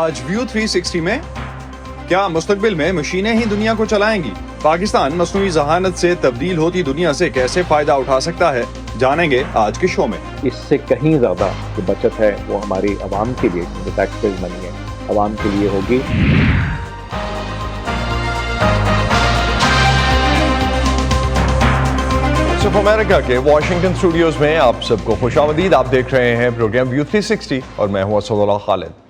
آج ویو 360 میں کیا مستقبل میں مشینیں ہی دنیا کو چلائیں گی؟ پاکستان مصنوعی ذہانت سے تبدیل ہوتی دنیا سے کیسے فائدہ اٹھا سکتا ہے، جانیں گے آج کے شو میں۔ اس سے کہیں زیادہ جو بچت ہے وہ ہماری عوام کے لیے، جو ٹیکس پیئرز منی ہے عوام کے لیے ہوگی۔ امریکہ کے واشنگٹن اسٹوڈیوز میں آپ سب کو خوش آمدید۔ آپ دیکھ رہے ہیں پروگرام ویو 360 اور میں ہوں اسد اللہ خالد۔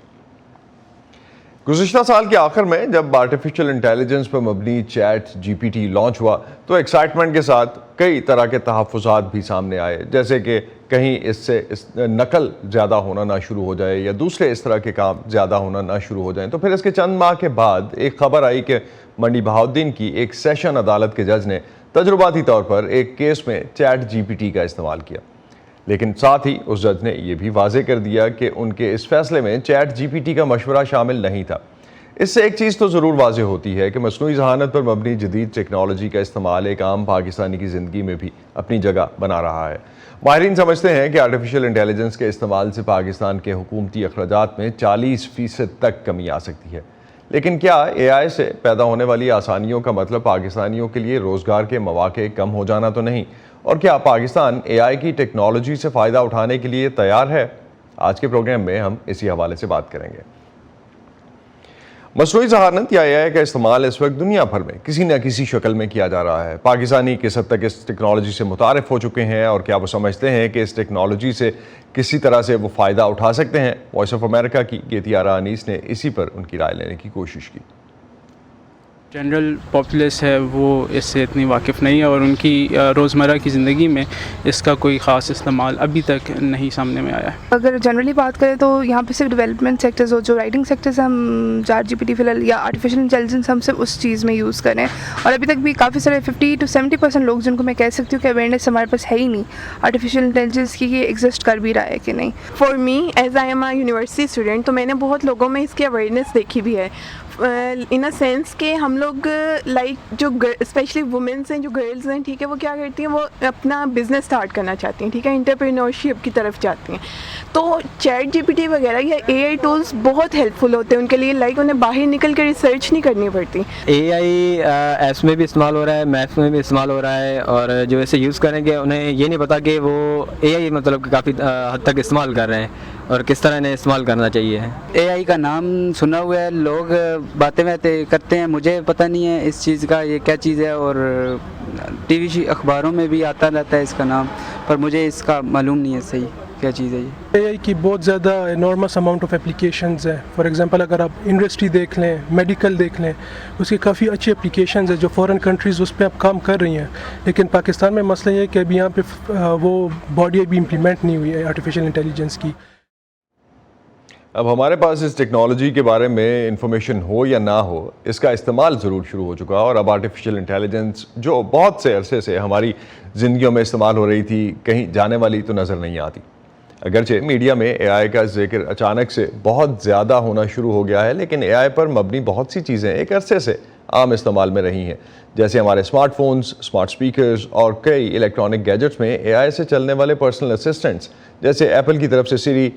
گزشتہ سال کے آخر میں جب آرٹیفیشل انٹیلیجنس پر مبنی chat G P T launch ہوا تو ایکسائٹمنٹ کے ساتھ کئی طرح کے تحفظات بھی سامنے آئے، جیسے کہ کہیں اس سے نقل زیادہ ہونا نہ شروع ہو جائے یا دوسرے اس طرح کے کام زیادہ ہونا نہ شروع ہو جائیں۔ تو پھر اس کے چند ماہ کے بعد ایک خبر آئی کہ منڈی بہاؤالدین کی ایک سیشن عدالت کے جج نے تجرباتی طور پر ایک کیس میں چیٹ جی پی ٹی کا استعمال کیا، لیکن ساتھ ہی اس جج نے یہ بھی واضح کر دیا کہ ان کے اس فیصلے میں چیٹ جی پی ٹی کا مشورہ شامل نہیں تھا۔ اس سے ایک چیز تو ضرور واضح ہوتی ہے کہ مصنوعی ذہانت پر مبنی جدید ٹیکنالوجی کا استعمال ایک عام پاکستانی کی زندگی میں بھی اپنی جگہ بنا رہا ہے۔ ماہرین سمجھتے ہیں کہ آرٹیفیشل انٹیلیجنس کے استعمال سے پاکستان کے حکومتی اخراجات میں 40% تک کمی آ سکتی ہے، لیکن کیا اے آئی سے پیدا ہونے والی آسانیوں کا مطلب پاکستانیوں کے لیے روزگار کے مواقع کم ہو جانا تو نہیں؟ اور کیا پاکستان اے آئی کی ٹیکنالوجی سے فائدہ اٹھانے کے لیے تیار ہے؟ آج کے پروگرام میں ہم اسی حوالے سے بات کریں گے۔ مصنوعی ذہانت یا اے آئی کا استعمال اس وقت دنیا بھر میں کسی نہ کسی شکل میں کیا جا رہا ہے۔ پاکستانی کس حد تک اس ٹیکنالوجی سے متعارف ہو چکے ہیں اور کیا وہ سمجھتے ہیں کہ اس ٹیکنالوجی سے کسی طرح سے وہ فائدہ اٹھا سکتے ہیں؟ وائس آف امریکہ کی گیتی آرا انیس نے اسی پر ان کی رائے لینے کی کوشش کی۔ جنرل پاپولیس ہے وہ اس سے اتنی واقف نہیں ہے اور ان کی روزمرہ کی زندگی میں اس کا کوئی خاص استعمال ابھی تک نہیں سامنے میں آیا ہے۔ اگر جنرلی بات کریں تو یہاں پہ صرف ڈیولپمنٹ سیکٹرز ہو، جو رائٹنگ سیکٹرز ہم چیٹ جی پی ٹی فی الحال یا آرٹیفیشل انٹیلیجنس ہم صرف اس چیز میں یوز کریں، اور ابھی تک بھی کافی سارے 50 to 70% لوگ جن کو میں کہہ سکتی ہوں کہ اویئرنیس ہمارے پاس ہے ہی نہیں آرٹیفیشل انٹیلیجنس کی کہ ایگزسٹ کر بھی رہا ہے کہ نہیں۔ For me as I am a university student, تو میں نے بہت لوگوں میں اس کی اویئرنیس دیکھی بھی ہے، ان اے سینس کہ ہم لوگ لائک جو اسپیشلی وومنس ہیں، جو گرلز ہیں، ٹھیک ہے، وہ کیا کرتی ہیں، وہ اپنا بزنس اسٹارٹ کرنا چاہتی ہیں، ٹھیک ہے، انٹرپرینورشپ کی طرف جاتی ہیں۔ تو چیٹ جی پی ٹی وغیرہ یا اے آئی ٹولس بہت ہیلپ فل ہوتے ہیں ان کے لیے، لائک انہیں باہر نکل کے ریسرچ نہیں کرنی پڑتی۔ اے آئی ایپس میں بھی استعمال ہو رہا ہے، میپس میں بھی استعمال ہو رہا ہے، اور جو ایسے یوز کریں گے انہیں یہ نہیں پتا کہ وہ اے آئی مطلب کافی حد تک استعمال کر رہے ہیں اور کس طرح انہیں استعمال کرنا چاہیے۔ اے آئی کا نام سنا ہوا ہے، لوگ باتیں کرتے ہیں، مجھے پتہ نہیں ہے اس چیز کا یہ کیا چیز ہے، اور ٹی وی اخباروں میں بھی آتا رہتا ہے اس کا نام، پر مجھے اس کا معلوم نہیں ہے صحیح کیا چیز ہے یہ۔ اے آئی کی بہت زیادہ انارمس اماؤنٹ آف اپلیکیشنز ہیں۔ فار ایگزامپل اگر آپ انڈسٹری دیکھ لیں، میڈیکل دیکھ لیں، اس کی کافی اچھی اپلیکیشنز ہیں جو فورن کنٹریز اس پہ اب کام کر رہی ہیں، لیکن پاکستان میں مسئلہ یہ ہے کہ ابھی یہاں پہ وہ باڈی ابھی امپلیمنٹ نہیں ہوئی ہے آرٹیفیشل انٹیلیجنس کی۔ اب ہمارے پاس اس ٹیکنالوجی کے بارے میں انفارمیشن ہو یا نہ ہو، اس کا استعمال ضرور شروع ہو چکا، اور اب آرٹیفیشل انٹیلیجنس جو بہت سے عرصے سے ہماری زندگیوں میں استعمال ہو رہی تھی، کہیں جانے والی تو نظر نہیں آتی۔ اگرچہ میڈیا میں اے آئی کا ذکر اچانک سے بہت زیادہ ہونا شروع ہو گیا ہے، لیکن اے آئی پر مبنی بہت سی چیزیں ایک عرصے سے عام استعمال میں رہی ہیں، جیسے ہمارے اسمارٹ فونز، اسمارٹ اسپیکرز اور کئی الیکٹرانک گیجٹس میں اے آئی سے چلنے والے پرسنل اسسٹنٹس جیسے ایپل کی طرف سے سری،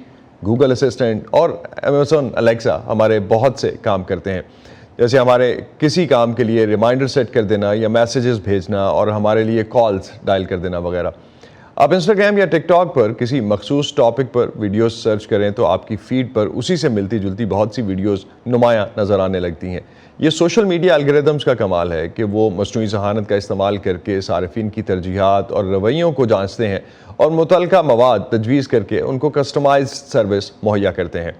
گوگل اسسٹنٹ اور امیزون الیکسا ہمارے بہت سے کام کرتے ہیں، جیسے ہمارے کسی کام کے لیے ریمائنڈر سیٹ کر دینا یا میسیجز بھیجنا اور ہمارے لیے کالز ڈائل کر دینا وغیرہ۔ آپ انسٹاگرام یا ٹک ٹاک پر کسی مخصوص ٹاپک پر ویڈیوز سرچ کریں تو آپ کی فیڈ پر اسی سے ملتی جلتی بہت سی ویڈیوز نمایاں نظر آنے لگتی ہیں۔ یہ سوشل میڈیا الگوریدمز کا کمال ہے کہ وہ مصنوعی ذہانت کا استعمال کر کے صارفین کی ترجیحات اور رویوں کو جانچتے ہیں اور متعلقہ مواد تجویز کر کے ان کو کسٹمائز سروس مہیا کرتے ہیں۔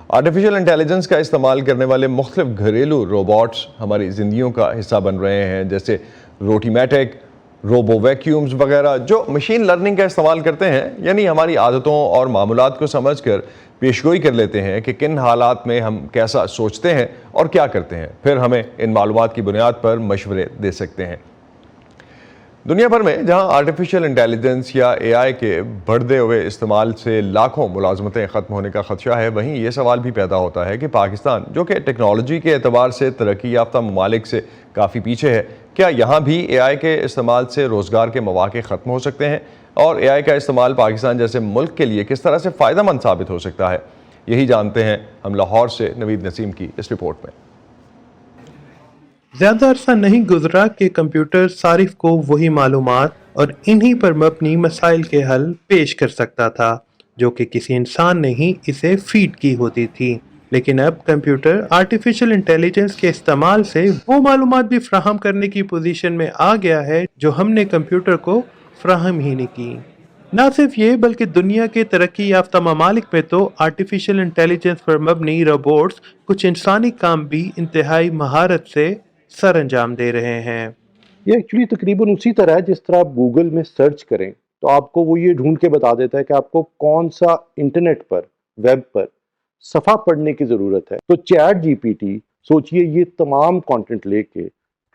آرٹیفیشل انٹیلیجنس کا استعمال کرنے والے مختلف گھریلو روبوٹس ہماری زندگیوں کا حصہ بن رہے ہیں، جیسے روٹیمیٹک، روبو ویکیومز وغیرہ، جو مشین لرننگ کا استعمال کرتے ہیں، یعنی ہماری عادتوں اور معمولات کو سمجھ کر پیشگوئی کر لیتے ہیں کہ کن حالات میں ہم کیسا سوچتے ہیں اور کیا کرتے ہیں، پھر ہمیں ان معلومات کی بنیاد پر مشورے دے سکتے ہیں۔ دنیا بھر میں جہاں آرٹیفیشل انٹیلیجنس یا اے آئی کے بڑھتے ہوئے استعمال سے لاکھوں ملازمتیں ختم ہونے کا خدشہ ہے، وہیں یہ سوال بھی پیدا ہوتا ہے کہ پاکستان، جو کہ ٹیکنالوجی کے اعتبار سے ترقی یافتہ ممالک سے کافی پیچھے ہے، کیا یہاں بھی اے آئی کے استعمال سے روزگار کے مواقع ختم ہو سکتے ہیں؟ اور اے آئی کا استعمال پاکستان جیسے ملک کے لیے کس طرح سے فائدہ مند ثابت ہو سکتا ہے؟ یہی جانتے ہیں ہم لاہور سے نوید نسیم کی اس رپورٹ میں۔ زیادہ عرصہ نہیں گزرا کہ کمپیوٹر صارف کو وہی معلومات اور انہی پر مبنی مسائل کے حل پیش کر سکتا تھا جو کہ کسی انسان نے ہی اسے فیڈ کی ہوتی تھی، لیکن اب کمپیوٹر آرٹیفیشل انٹیلیجنس کے استعمال سے وہ معلومات بھی فراہم کرنے کی پوزیشن میں آ گیا ہے جو ہم نے کمپیوٹر کو فراہم ہی نہیں کی۔ نہ صرف یہ بلکہ دنیا کے ترقی یافتہ ممالک میں تو آرٹیفیشل انٹیلیجنس پر مبنی روبوٹس کچھ انسانی کام بھی انتہائی مہارت سے سر انجام دے رہے ہیں۔ یہ ایکچولی تقریباً اسی طرح ہے جس طرح آپ گوگل میں سرچ کریں تو آپ کو وہ یہ ڈھونڈ کے بتا دیتا ہے کہ آپ کو کون سا انٹرنیٹ پر، ویب پر صفحہ پڑھنے کی ضرورت ہے۔ تو چیٹ جی پی ٹی سوچئے یہ تمام کانٹینٹ لے کے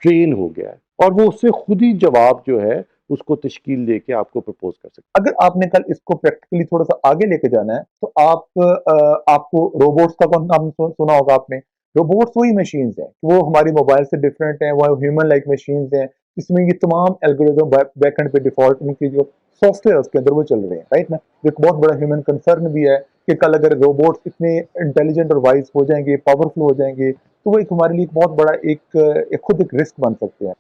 ٹرین ہو گیا ہے اور وہ اس سے خود ہی جواب جو ہے اس کو تشکیل دے کے آپ کو پرپوز کر سکتے ہیں۔ اگر آپ نے کل اس کو پریکٹیکلی تھوڑا سا آگے لے کے جانا ہے تو آپ کو روبوٹس کا نام سنا ہوگا آپ نے۔ روبوٹس وہی مشینز ہیں، وہ ہماری موبائل سے ڈفرینٹ ہیں، وہ ہیومن لائک مشینز ہیں، اس میں یہ تمام الگوریزم بیک اینڈ پہ ڈیفالٹ ان کی جو سافٹ ویئر اس کے اندر وہ چل رہے ہیں، رائٹ نا۔ ایک بہت بڑا ہیومن کنسرن بھی ہے کہ کل اگر روبوٹس اتنے انٹیلیجنٹ اور وائز ہو جائیں گے، پاورفل ہو جائیں گے تو وہ ایک ہمارے لیے ایک بہت بڑا خود ایک رسک بن سکتے ہیں۔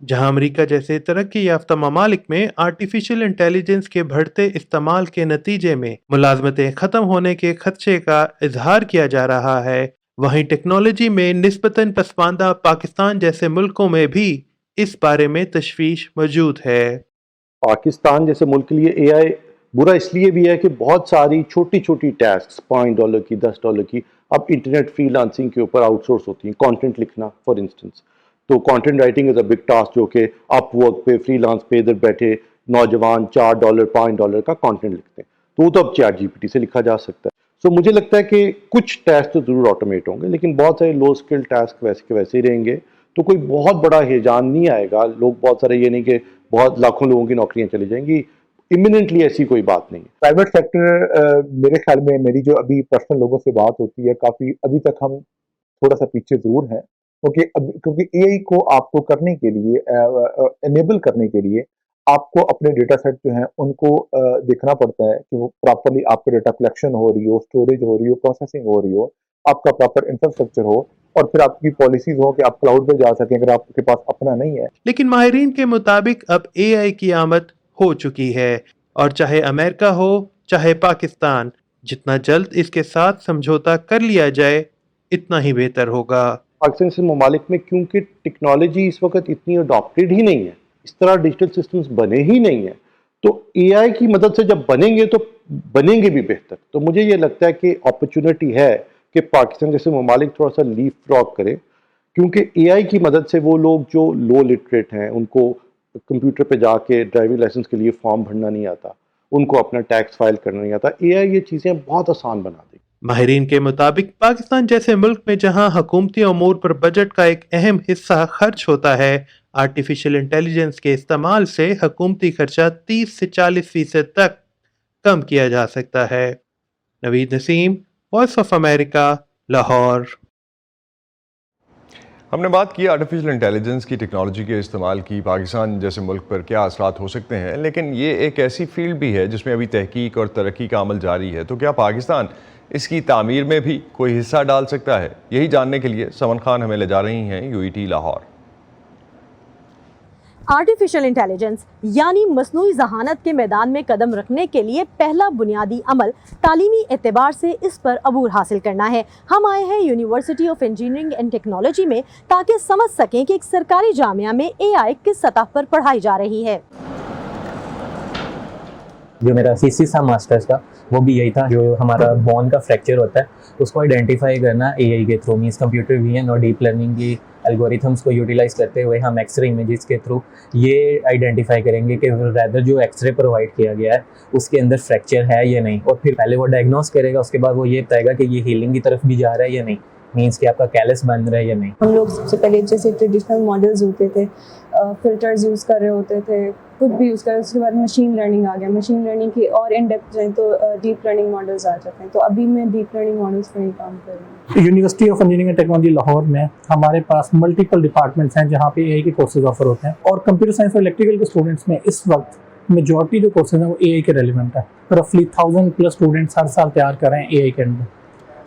جہاں امریکہ جیسے ترقی یافتہ ممالک میں آرٹیفیشل انٹیلیجنس کے بڑھتے استعمال کے نتیجے میں ملازمتیں ختم ہونے کے خدشے کا اظہار کیا جا رہا ہے، وہیں ٹیکنالوجی میں نسبتاً پسماندہ پاکستان جیسے ملکوں میں بھی اس بارے میں تشویش موجود ہے۔ پاکستان جیسے ملک کے لیے اے آئی برا اس لیے بھی ہے کہ بہت ساری چھوٹی چھوٹی ٹاسکس $5 کی $10 کی اب انٹرنیٹ فری لانسنگ کے اوپر آؤٹ سورس ہوتی ہیں۔ کانٹینٹ لکھنا فار انسٹنس، تو content writing is a big task جو کہ اپ ورک پہ فری لانس پہ ادھر بیٹھے نوجوان $4 $5 کا کانٹینٹ لکھتے ہیں، تو وہ تو اب چیٹ جی پی ٹی سے لکھا جا سکتا ہے۔ سو مجھے لگتا ہے کہ کچھ ٹاسک تو ضرور آٹومیٹ ہوں گے لیکن بہت سارے لو اسکل ٹاسک ویسے کے ویسے ہی رہیں گے، تو کوئی بہت بڑا ہیجان نہیں آئے گا۔ لوگ بہت سارے یہ نہیں کہ بہت لاکھوں لوگوں کی نوکریاں چلی جائیں گی، امیجنٹلی ایسی کوئی بات نہیں ہے۔ پرائیویٹ سیکٹر میرے خیال میں میری جو ابھی پرسنل لوگوں سے بات ہوتی ہے کافی ابھی تک ہم تھوڑا سا پیچھے ضرور ہیں، کیونکہ اے آئی کو آپ کو کرنے کے لیے انیبل کرنے کے لیے آپ کو اپنے ڈیٹا سیٹ جو ہیں ان کو دیکھنا پڑتا ہے کہ وہ پراپرلی آپ کا ڈیٹا کلیکشن ہو رہی ہو، اسٹوریج ہو رہی ہو، پروسیسنگ ہو رہی ہو، آپ کا پراپر انفراسٹرکچر ہو، اور پھر آپ کی پالیسیز ہو کہ آپ کلاؤڈ پہ جا سکیں اگر آپ کے پاس اپنا نہیں ہے۔ لیکن ماہرین کے مطابق اب اے آئی کی آمد ہو چکی ہے، اور چاہے امریکہ ہو چاہے پاکستان، جتنا جلد اس کے ساتھ سمجھوتا کر لیا جائے اتنا ہی بہتر ہوگا۔ پاکستان سے ممالک میں کیونکہ ٹیکنالوجی اس وقت اتنی اڈاپٹیڈ ہی نہیں ہے، اس طرح ڈیجیٹل سسٹمز بنے ہی نہیں ہیں، تو اے آئی کی مدد سے جب بنیں گے تو بنیں گے بھی بہتر۔ تو مجھے یہ لگتا ہے کہ اپرچونٹی ہے کہ پاکستان جیسے ممالک تھوڑا سا لیپ فراگ کرے، کیونکہ اے آئی کی مدد سے وہ لوگ جو لو لٹریٹ ہیں، ان کو کمپیوٹر پہ جا کے ڈرائیونگ لائسنس کے لیے فارم بھرنا نہیں آتا، ان کو اپنا ٹیکس فائل کرنا نہیں آتا، اے آئی یہ چیزیں بہت آسان بنا دے گی۔ ماہرین کے مطابق پاکستان جیسے ملک میں جہاں حکومتی امور پر بجٹ کا ایک اہم حصہ خرچ ہوتا ہے، آرٹیفیشل انٹیلیجنس کے استعمال سے حکومتی خرچہ 30 سے 40% تک کم کیا جا سکتا ہے۔ نوید نسیم، وائس آف امریکہ، لاہور۔ ہم نے بات کی آرٹیفیشل انٹیلیجنس کی ٹیکنالوجی کے استعمال کی پاکستان جیسے ملک پر کیا اثرات ہو سکتے ہیں، لیکن یہ ایک ایسی فیلڈ بھی ہے جس میں ابھی تحقیق اور ترقی کا عمل جاری ہے، تو کیا پاکستان اس کی تعمیر میں بھی کوئی حصہ ڈال سکتا ہے؟ یہی جاننے کے لیے سمن خان ہمیں لے جا رہی ہیں UET لاہور۔ آرٹیفیشل انٹیلیجنس یعنی مصنوعی ذہانت کے میدان میں قدم رکھنے کے لیے پہلا بنیادی عمل تعلیمی اعتبار سے اس پر عبور حاصل کرنا ہے۔ ہم آئے ہیں university of engineering and technology میں تاکہ سمجھ سکیں کہ ایک سرکاری جامعہ میں اے آئی کس سطح پر پڑھائی جا رہی ہے۔ جو میرا تھیسس تھا ماسٹرز کا وہ بھی یہی تھا، جو ہمارا بون کا فریکچر ہوتا ہے اس کو آئیڈینٹیفائی کرنا اے آئی کے تھرو، مینس کمپیوٹر ویژن اور ڈیپ لرننگ کی الگوریتھمس کو یوٹیلائز کرتے ہوئے ہم ایکس رے امیجز کے تھرو یہ آئیڈینٹیفائی کریں گے کہ ریدر جو ایکس رے پرووائڈ کیا گیا ہے اس کے اندر فریکچر ہے یا نہیں، اور پھر پہلے وہ ڈائگنوز کرے گا، اس کے بعد وہ یہ بتائے گا کہ یہ ہیلنگ کی طرف بھی جا رہا ہے یا نہیں، مینس کہ آپ کا کیلس بن رہا ہے یا نہیں۔ ہم لوگ سب سے پہلے جیسے ٹریڈیشنل ماڈلز ہوتے تھے، فلٹرز یوز کر رہے ہوتے تھے، خود بھی یوز کر رہے، اس کے بعد مشین لرننگ آ گیا، مشین لرننگ کی اور ان ڈیپتھ جائیں تو ڈیپ لرننگ ماڈلز آ جاتے ہیں، تو ابھی میں ڈیپ لرننگ ماڈلز پر ہی کام کر رہی ہوں۔ University of engineering and technology Lahore میں ہمارے پاس ملٹیپل ڈپارٹمنٹس ہیں جہاں پہ اے آئی کے کورسز آفر ہوتے ہیں، اور کمپیوٹر سائنس اور الیکٹریکل کے اسٹوڈنٹس میں اس وقت میجورٹی جو کورسز ہیں وہ اے آئی کے ریلیونٹ ہیں۔ رفلی 1000+ اسٹوڈنٹس ہر سال تیار کر رہے ہیں اے آئی کے اندر۔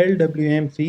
LWMC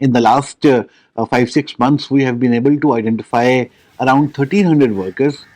In the last 5-6 months we have been able to identify around 1300 workers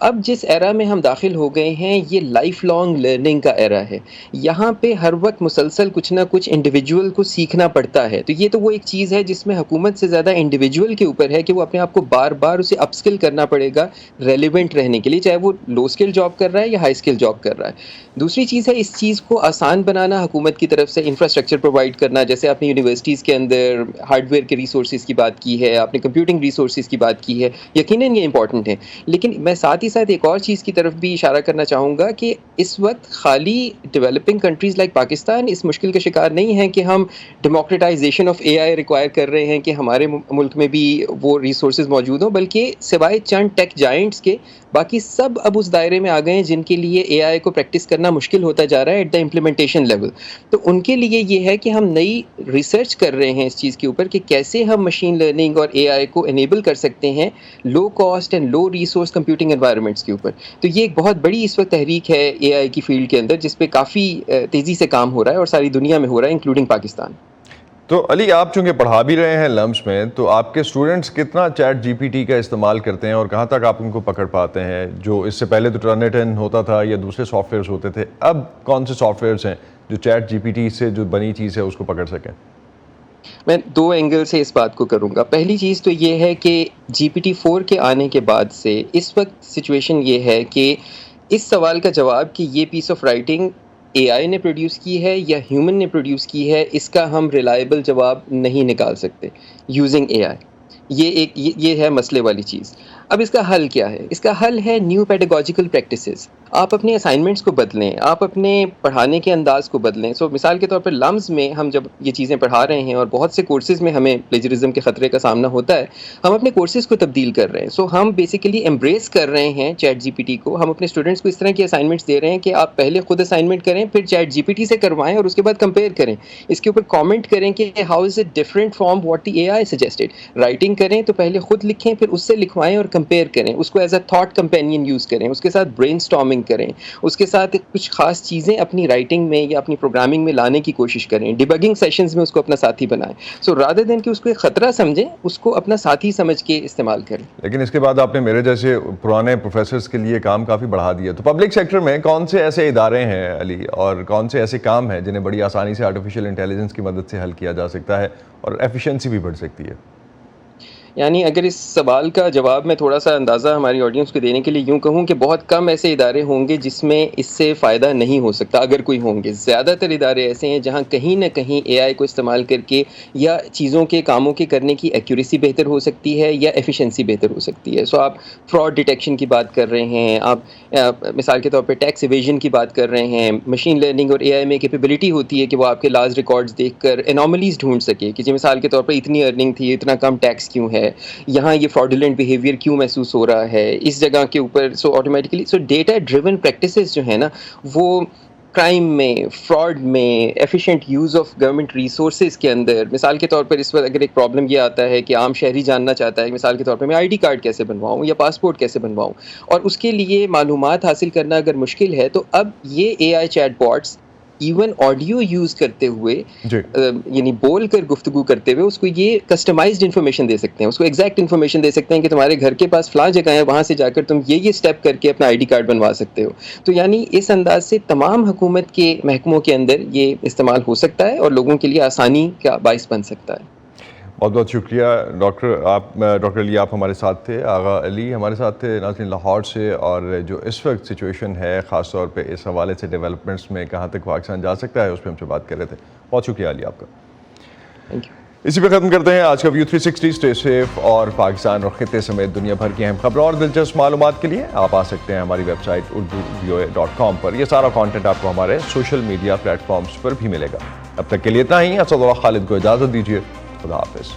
اب جس ایرا میں ہم داخل ہو گئے ہیں یہ لائف لانگ لرننگ کا ایرا ہے. یہاں پہ ہر وقت مسلسل کچھ نہ کچھ انڈیویجول کو سیکھنا پڑتا ہے. تو یہ تو وہ ایک چیز ہے جس میں حکومت سے زیادہ انڈیویجول کے اوپر ہے کہ وہ اپنے آپ کو بار بار اسے اپ اسکل کرنا پڑے گا ریلیونٹ رہنے کے لیے, چاہے وہ لو اسکل جاب کر رہا ہے یا ہائی اسکل جاب کر رہا ہے. دوسری چیز ہے اس چیز کو آسان بنانا حکومت کی طرف سے, انفراسٹرکچر پرووائڈ کرنا. جیسے آپ نے یونیورسٹیز کے اندر ہارڈ ویئر کے ریسورسز کی بات کی ہے, آپ نے کمپیوٹنگ ریسورسز کی بات کی ہے, یقیناً یہ امپورٹنٹ ہے. لیکن میں ساتھ ہی ساتھ ایک اور چیز کی طرف بھی اشارہ کرنا چاہوں گا کہ اس وقت خالی ڈیولپنگ کنٹریز لائک پاکستان اس مشکل کا شکار نہیں ہیں کہ ہم ڈیموکریٹائزیشن آف اے آئی ریکوائر کر رہے ہیں کہ ہمارے ملک میں بھی وہ ریسورسز موجود ہوں, بلکہ سوائے چند ٹیک جائنٹس کے باقی سب اب اس دائرے میں آ گئے ہیں جن کے لیے اے آئی کو پریکٹس کرنا مشکل ہوتا جا رہا ہے ایٹ دا امپلیمنٹیشن لیول. تو ان کے لیے یہ ہے کہ ہم نئی ریسرچ کر رہے ہیں اس چیز کے اوپر کہ کیسے ہم مشین لرننگ اور اے آئی کو انیبل کر سکتے ہیں low cost and low resource computing environments کے اوپر. تو یہ ایک بہت بڑی اس وقت تحریک ہے اے آئی کی فیلڈ کے اندر جس پہ کافی تیزی سے کام ہو رہا ہے اور ساری دنیا میں ہو رہا ہے انکلوڈنگ پاکستان. تو علی, آپ چونکہ پڑھا بھی رہے ہیں لمس میں, تو آپ کے اسٹوڈنٹس کتنا چیٹ جی پی ٹی کا استعمال کرتے ہیں اور کہاں تک آپ ان کو پکڑ پاتے ہیں؟ جو اس سے پہلے تو ٹرنیٹن ہوتا تھا یا دوسرے سافٹ ویئرس ہوتے تھے, اب کون سے سافٹ ویئرس ہیں جو چیٹ جی پی ٹی سے جو بنی چیز ہے اس کو پکڑ سکیں؟ میں دو اینگل سے اس بات کو کروں گا. پہلی چیز تو یہ ہے کہ جی پی ٹی 4 کے آنے کے بعد سے اس وقت سچویشن یہ ہے کہ اس سوال کا جواب کہ یہ پیس آف رائٹنگ اے آئی نے پروڈیوس کی ہے یا ہیومن نے پروڈیوس کی ہے, اس کا ہم ریلائبل جواب نہیں نکال سکتے یوزنگ اے آئی. یہ ہے مسئلے والی چیز. اب اس کا حل کیا ہے؟ اس کا حل ہے نیو پیڈاگوجیکل پریکٹسز. آپ اپنے اسائنمنٹس کو بدلیں, آپ اپنے پڑھانے کے انداز کو بدلیں. سو مثال کے طور پر لمز میں ہم جب یہ چیزیں پڑھا رہے ہیں اور بہت سے کورسز میں ہمیں پلیجرزم کے خطرے کا سامنا ہوتا ہے, ہم اپنے کورسز کو تبدیل کر رہے ہیں. سو ہم بیسیکلی ایمبریس کر رہے ہیں چیٹ جی پی ٹی کو. ہم اپنے اسٹوڈنٹس کو اس طرح کی اسائنمنٹس دے رہے ہیں کہ آپ پہلے خود اسائنمنٹ کریں, پھر چیٹ جی پی ٹی سے کروائیں اور اس کے بعد کمپیئر کریں. اس کے اوپر کامنٹ کریں کہ how is it different from what the a I suggested. Writing کریں تو پہلے خود لکھیں, پھر اس سے لکھوائیں اور کمپیئر کریں. اس کو as a thought companion use کریں, اس کے ساتھ برین اسٹارمنگ کریں, اس کے ساتھ کچھ خاص چیزیں اپنی رائٹنگ میں یا اپنی پروگرامنگ میں لانے کی کوشش کریں. ڈیبگنگ سیشنز میں اس کو اپنا ساتھی بنائیں. سو رادر دین کہ اس کو ایک خطرہ سمجھیں, اس کو اپنا ساتھی سمجھ کے استعمال کریں. لیکن اس کے بعد آپ نے میرے جیسے پرانے پروفیسرز کے لیے کام کافی بڑھا دیا. تو پبلک سیکٹر میں کون سے ایسے ادارے ہیں علی, اور کون سے ایسے کام ہیں جنہیں بڑی آسانی سے آرٹیفیشیل انٹیلیجنس کی مدد سے حل کیا جا سکتا ہے اور ایفیشنسی بھی بڑھ سکتی ہے؟ یعنی اگر اس سوال کا جواب میں تھوڑا سا اندازہ ہماری آڈینس کو دینے کے لیے یوں کہوں کہ بہت کم ایسے ادارے ہوں گے جس میں اس سے فائدہ نہیں ہو سکتا, اگر کوئی ہوں گے. زیادہ تر ادارے ایسے ہیں جہاں کہیں نہ کہیں اے آئی کو استعمال کر کے یا چیزوں کے کاموں کے کرنے کی ایکوریسی بہتر ہو سکتی ہے یا ایفیشنسی بہتر ہو سکتی ہے. سو آپ فراڈ ڈیٹیکشن کی بات کر رہے ہیں, آپ مثال کے طور پہ ٹیکس ایویژن کی بات کر رہے ہیں. مشین لرننگ اور اے آئی میں کیپیبلٹی ہوتی ہے کہ وہ آپ کے لاز ریکارڈز دیکھ کر انوملیز ڈھونڈ سکے کہ مثال کے طور پہ اتنی ارننگ تھی, اتنا کم ٹیکس کیوں ہے, یہاں یہ fraudulent behavior کیوں محسوس ہو رہا ہے اس جگہ کے اوپر. So automatically data driven practices جو ہیں نا, وہ کرائم میں, فراڈ میں, efficient use of government resources کے اندر. مثال کے طور پر اس وقت اگر ایک پرابلم یہ آتا ہے کہ عام شہری جاننا چاہتا ہے مثال کے طور پر میں آئی ڈی کارڈ کیسے بنواؤں یا پاسپورٹ کیسے بنواؤں, اور اس کے لیے معلومات حاصل کرنا اگر مشکل ہے, تو اب یہ A I chat bots even audio use کرتے ہوئے یعنی بول کر گفتگو کرتے ہوئے اس کو یہ کسٹمائزڈ انفارمیشن دے سکتے ہیں, اس کو ایگزیکٹ انفارمیشن دے سکتے ہیں کہ تمہارے گھر کے پاس فلاں جگہ ہے, وہاں سے جا کر تم یہ اسٹیپ کر کے اپنا آئی ڈی کارڈ بنوا سکتے ہو. تو یعنی اس انداز سے تمام حکومت کے محکموں کے اندر یہ استعمال ہو سکتا ہے اور لوگوں کے لیے آسانی کا باعث بن سکتا ہے. بہت بہت شکریہ ڈاکٹر علی, آپ ہمارے ساتھ تھے. آغا علی ہمارے ساتھ تھے ناظرین لاہور سے, اور جو اس وقت سچویشن ہے خاص طور پہ اس حوالے سے ڈیولپمنٹس میں کہاں تک پاکستان جا سکتا ہے اس پہ ہم سے بات کر رہے تھے. بہت شکریہ علی آپ کا. Thank you. اسی پہ ختم کرتے ہیں آج کا ویو 360. اسٹے سیف, اور پاکستان اور خطے سمیت دنیا بھر کی اہم خبروں اور دلچسپ معلومات کے لیے آپ آ سکتے ہیں ہماری ویب سائٹ urduvoa.com پر. یہ سارا کانٹینٹ آپ کو ہمارے سوشل میڈیا پلیٹ فارمز پر بھی ملے گا. اب تک کے لیے اتنا ہی. اسد اللہ خالد کو اجازت دیجیے. خدا حافظ.